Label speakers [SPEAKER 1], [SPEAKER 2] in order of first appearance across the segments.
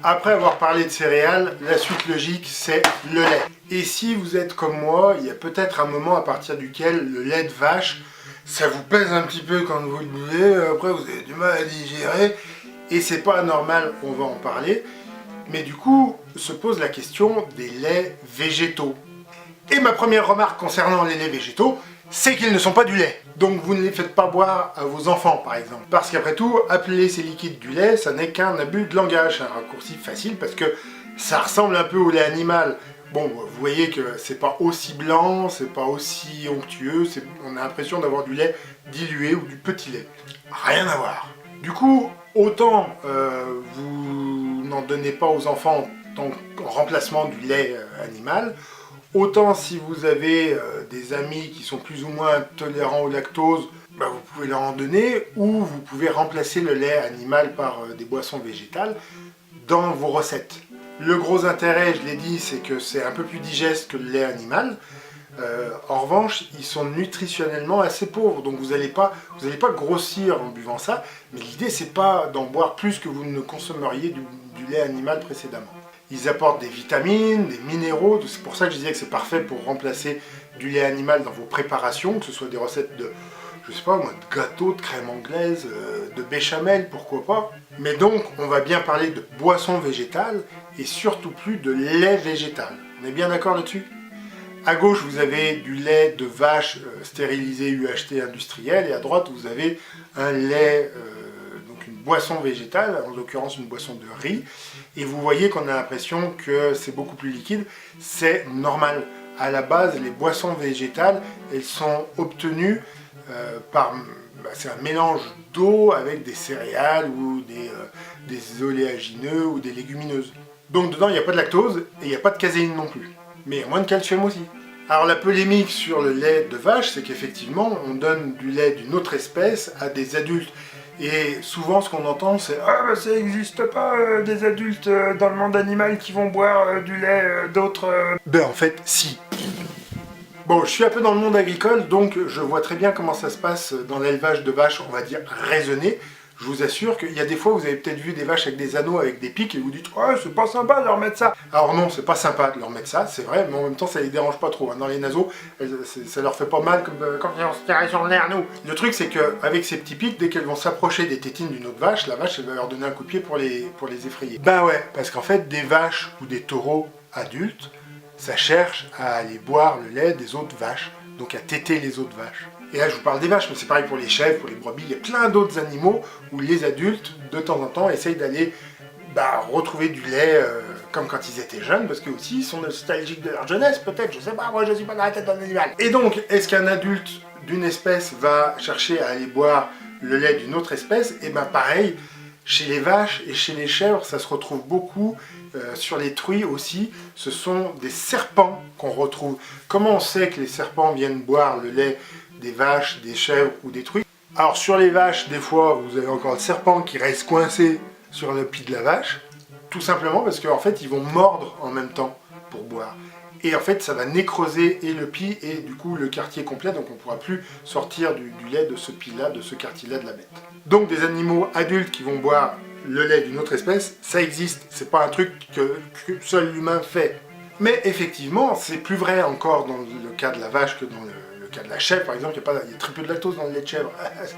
[SPEAKER 1] Après avoir parlé de céréales, la suite logique, c'est le lait. Et si vous êtes comme moi, il y a peut-être un moment à partir duquel le lait de vache, ça vous pèse un petit peu quand vous le buvez, après vous avez du mal à digérer, et c'est pas anormal, on va en parler. Mais du coup, se pose la question des laits végétaux. Et ma première remarque concernant les laits végétaux, c'est qu'ils ne sont pas du lait. Donc vous ne les faites pas boire à vos enfants par exemple. Parce qu'après tout, appeler ces liquides du lait, ça n'est qu'un abus de langage. C'est un raccourci facile parce que ça ressemble un peu au lait animal. Bon, vous voyez que c'est pas aussi blanc, c'est pas aussi onctueux, on a l'impression d'avoir du lait dilué ou du petit lait. Rien à voir. Du coup, autant vous n'en donnez pas aux enfants en remplacement du lait animal, autant si vous avez des amis qui sont plus ou moins tolérants au lactose, bah vous pouvez leur en donner, ou vous pouvez remplacer le lait animal par des boissons végétales dans vos recettes. Le gros intérêt, je l'ai dit, c'est que c'est un peu plus digeste que le lait animal. En revanche, ils sont nutritionnellement assez pauvres, donc vous n'allez pas grossir en buvant ça, mais l'idée c'est pas d'en boire plus que vous ne consommeriez du lait animal précédemment. Ils apportent des vitamines, des minéraux, c'est pour ça que je disais que c'est parfait pour remplacer du lait animal dans vos préparations, que ce soit des recettes de, je sais pas moi, de gâteaux, de crème anglaise, de béchamel, pourquoi pas. Mais donc, on va bien parler de boissons végétales, et surtout plus de lait végétal. On est bien d'accord là-dessus ? À gauche, vous avez du lait de vache stérilisé UHT industriel, et à droite, vous avez un lait, donc une boisson végétale, en l'occurrence une boisson de riz, et vous voyez qu'on a l'impression que c'est beaucoup plus liquide. C'est normal. À la base, les boissons végétales, elles sont obtenues c'est un mélange d'eau avec des céréales ou des oléagineux ou des légumineuses. Donc dedans, il n'y a pas de lactose et il n'y a pas de caséine non plus. Mais il y a moins de calcium aussi. Alors la polémique sur le lait de vache, c'est qu'effectivement, on donne du lait d'une autre espèce à des adultes. Et souvent, ce qu'on entend, c'est « Ah, bah, ça n'existe pas des adultes dans le monde animal qui vont boire du lait d'autres... » Ben en fait, si. Bon, je suis un peu dans le monde agricole, donc je vois très bien comment ça se passe dans l'élevage de vaches, on va dire, raisonné. Je vous assure qu'il y a des fois, vous avez peut-être vu des vaches avec des anneaux, avec des pics, et vous dites « Ouais, c'est pas sympa de leur mettre ça !» Alors non, c'est pas sympa de leur mettre ça, c'est vrai, mais en même temps, ça les dérange pas trop. Hein. Dans les naseaux, ça leur fait pas mal comme si on se tirait sur le nerf, nous. Le truc, c'est qu'avec ces petits pics, dès qu'elles vont s'approcher des tétines d'une autre vache, la vache, elle va leur donner un coup de pied pour les effrayer. Ben ouais, parce qu'en fait, des vaches ou des taureaux adultes, ça cherche à aller boire le lait des autres vaches, donc à téter les autres vaches. Et là je vous parle des vaches, mais c'est pareil pour les chèvres, pour les brebis, il y a plein d'autres animaux où les adultes, de temps en temps, essayent d'aller retrouver du lait comme quand ils étaient jeunes, parce qu'eux aussi ils sont nostalgiques de leur jeunesse, peut-être, je sais pas, moi je suis pas dans la tête d'un animal. Et donc, est-ce qu'un adulte d'une espèce va chercher à aller boire le lait d'une autre espèce? Et ben pareil, chez les vaches et chez les chèvres, ça se retrouve beaucoup, sur les truies aussi, ce sont des serpents qu'on retrouve. Comment on sait que les serpents viennent boire le lait des vaches, des chèvres ou des truies? Alors sur les vaches, des fois, vous avez encore le serpent qui reste coincé sur le pied de la vache, tout simplement parce qu'en fait, ils vont mordre en même temps pour boire. Et en fait, ça va nécroser et le pie et du coup le quartier complet, donc on ne pourra plus sortir du lait de ce pie-là, de ce quartier-là de la bête. Donc des animaux adultes qui vont boire le lait d'une autre espèce, ça existe, c'est pas un truc que seul l'humain fait. Mais effectivement, c'est plus vrai encore dans le cas de la vache que dans le cas de la chèvre, par exemple, il y a très peu de lactose dans le lait de chèvre.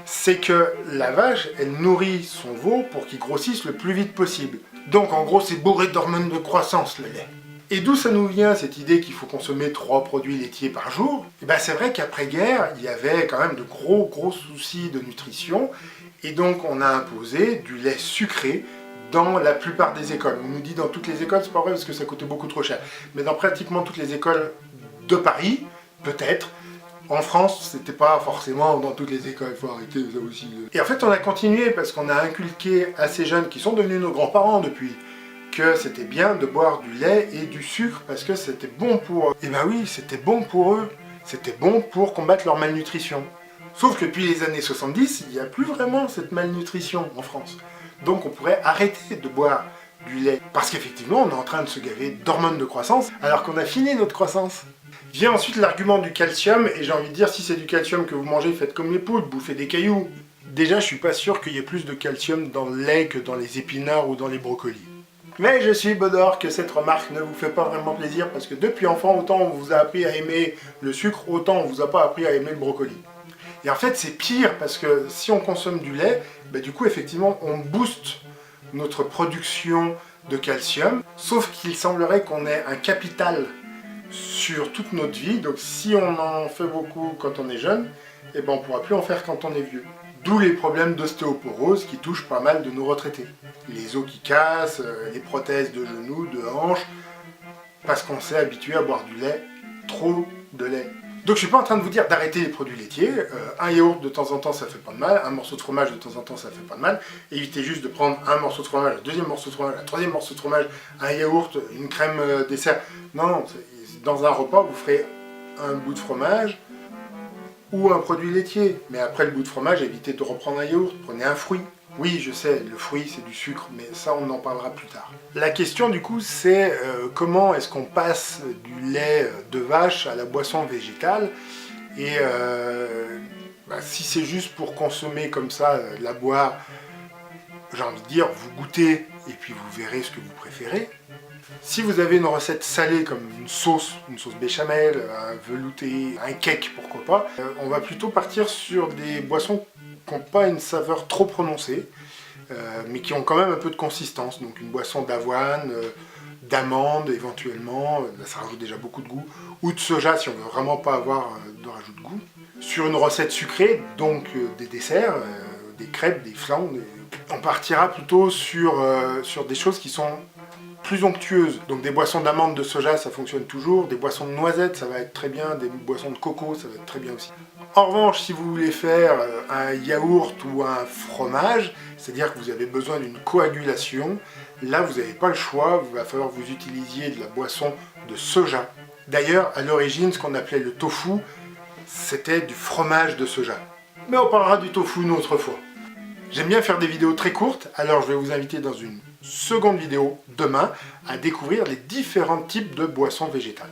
[SPEAKER 1] C'est que la vache, elle nourrit son veau pour qu'il grossisse le plus vite possible. Donc en gros, c'est bourré d'hormones de croissance, le lait. Et d'où ça nous vient cette idée qu'il faut consommer 3 produits laitiers par jour? Et ben c'est vrai qu'après-guerre, il y avait quand même de gros soucis de nutrition, et donc on a imposé du lait sucré dans la plupart des écoles. On nous dit dans toutes les écoles, c'est pas vrai parce que ça coûtait beaucoup trop cher, mais dans pratiquement toutes les écoles de Paris, peut-être. En France, c'était pas forcément dans toutes les écoles, il faut arrêter ça aussi. Et en fait, on a continué parce qu'on a inculqué à ces jeunes qui sont devenus nos grands-parents depuis, que c'était bien de boire du lait et du sucre parce que c'était bon pour eux. Et ben oui, c'était bon pour eux. C'était bon pour combattre leur malnutrition. Sauf que depuis les années 70, il n'y a plus vraiment cette malnutrition en France. Donc on pourrait arrêter de boire du lait. Parce qu'effectivement, on est en train de se gaver d'hormones de croissance alors qu'on a fini notre croissance. Vient ensuite l'argument du calcium, et j'ai envie de dire, si c'est du calcium que vous mangez, faites comme les poules, bouffez des cailloux. Déjà, je suis pas sûr qu'il y ait plus de calcium dans le lait que dans les épinards ou dans les brocolis. Mais je suis bodor que cette remarque ne vous fait pas vraiment plaisir parce que depuis enfant, autant on vous a appris à aimer le sucre, autant on vous a pas appris à aimer le brocoli. Et en fait, c'est pire parce que si on consomme du lait, bah, du coup, effectivement, on booste notre production de calcium, sauf qu'il semblerait qu'on ait un capital sur toute notre vie, donc si on en fait beaucoup quand on est jeune, eh ben, on ne pourra plus en faire quand on est vieux. D'où les problèmes d'ostéoporose qui touchent pas mal de nos retraités. Les os qui cassent, les prothèses de genoux, de hanches, parce qu'on s'est habitué à boire du lait, trop de lait. Donc je suis pas en train de vous dire d'arrêter les produits laitiers, un yaourt de temps en temps ça fait pas de mal, un morceau de fromage de temps en temps ça fait pas de mal, évitez juste de prendre un morceau de fromage, un deuxième morceau de fromage, un troisième morceau de fromage, un yaourt, une crème dessert. Non, dans un repas vous ferez un bout de fromage ou un produit laitier, mais après le bout de fromage évitez de reprendre un yaourt, prenez un fruit. Oui, je sais, le fruit c'est du sucre, mais ça on en parlera plus tard. La question du coup c'est comment est-ce qu'on passe du lait de vache à la boisson végétale et si c'est juste pour consommer comme ça, la boire, j'ai envie de dire, vous goûtez et puis vous verrez ce que vous préférez. Si vous avez une recette salée comme une sauce béchamel, un velouté, un cake, pourquoi pas, on va plutôt partir sur des boissons qui n'ont pas une saveur trop prononcée, mais qui ont quand même un peu de consistance. Donc une boisson d'avoine, d'amande éventuellement, là, ça rajoute déjà beaucoup de goût, ou de soja si on veut vraiment pas avoir de rajout de goût. Sur une recette sucrée, donc des desserts, des crêpes, des flans, on partira plutôt sur des choses qui sont plus onctueuses. Donc des boissons d'amande, de soja, ça fonctionne toujours. Des boissons de noisettes, ça va être très bien. Des boissons de coco, ça va être très bien aussi. En revanche, si vous voulez faire un yaourt ou un fromage, c'est-à-dire que vous avez besoin d'une coagulation, là vous n'avez pas le choix, il va falloir que vous utilisiez de la boisson de soja. D'ailleurs, à l'origine, ce qu'on appelait le tofu, c'était du fromage de soja. Mais on parlera du tofu une autre fois. J'aime bien faire des vidéos très courtes, alors je vais vous inviter dans une seconde vidéo demain à découvrir les différents types de boissons végétales.